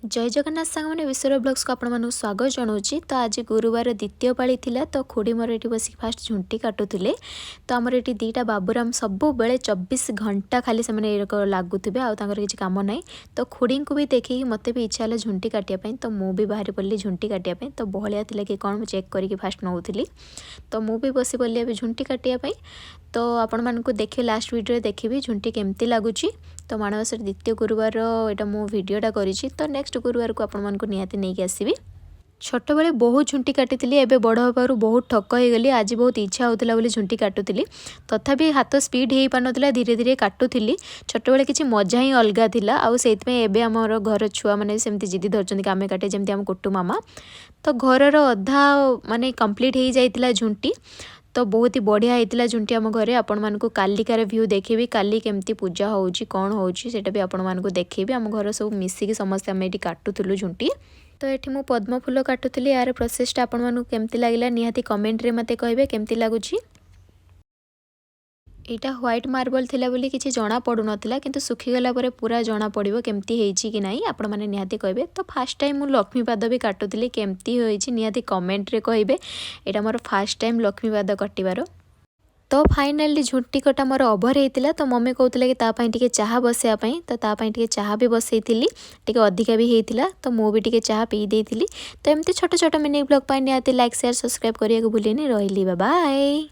जय जगन्नाथ सांग मैंने विश्वर ब्लॉग्स को आपण स्वागत जनाऊँगी। तो आज गुरुवार द्वितीय पाली थिला तो खुड़ी मोर ये बस फास्ट झुंटी काटुले। तो आमर ये दीटा बाबूराम सब बेले 24 घंटा खाली से लगुवे आर किसी कम ना। तो खुड़ी को भी देखिए मत भी इच्छा है झुंटी काटापी। तो मुझे बाहरी पड़ी झुंटी काटापी। तो बहलिया थी कि कौन चेक करके फास्ट नौली। तो मुझे बसी पड़ी अभी झुंटी काटापी। तो आपण मानक देखिए लास्ट वीडियो देखिए झुंटी केमती लगुच। तो माणवसर द्वितीय गुरुवार यहाँ मु वीडियोटा करी। तो नेक्स्ट गुरुवार को आपण मानक निहाती नहीं आसबि। छोट बेले बहुत झुंटी काटी एबे बड़ होबारु बहुत ठक हो गली। आज बहुत इच्छा होता बोली झुंटी काटुली तथापि हाथ स्पीड हो पार ना धीरे धीरे काटुली। छोट बेले किसी मजा ही अलग थिला। आउ सेइतमे एबे हमर घर छुआ माने सेमती जिद्दी धरछन कि आमे काटे जेमती हम कुट्टू मामा। तो घरर अधा माने कंप्लीट हो जाइतिला झुंटी। तो बहुत ही बढ़िया होता झुंटी आम घरे। आपण मानक कालिकार व्यू देखेबी काली केमती पूजा होउची कौन होउची सेटा भी आपण मानक देखेबी। आम घर सब मिसिकी समस्त आम ये काटुलु झुंटी। तो ये मु पद्म फूल काटुली। यार प्रोसेसटा आपण मानक केमती लागला निहाती कमेंट रे मते कहबे केमती लागुची। यहाँ व्हाइट मार्बल थिला बोली किसी जना पड़ू नाला किंतु सुखीगला पूरा जना पड़ो केमती होइची कि नहीं आपण मैंने निहाती कहबे। तो फास्ट टाइम मुझे लक्ष्मी पाद भी काटुली केमती होइची निहाती कमेंट रे कहबे। यहाँ मोर फास्ट टाइम लक्ष्मी पाद कटिबार। तो फाइनाली झुंटी कटा मोर ओभर होता। तो मम्मी कहते कि चाह बसापी। तो तापाई चाह भी बसई टी अधिका भी होता। तो मुझे भी चाह पी देती। तो एमती छोट छोट मिनी ब्लॉग निहाती लाइक शेयर सब्सक्राइब करने को भूलिनी। रही बाय।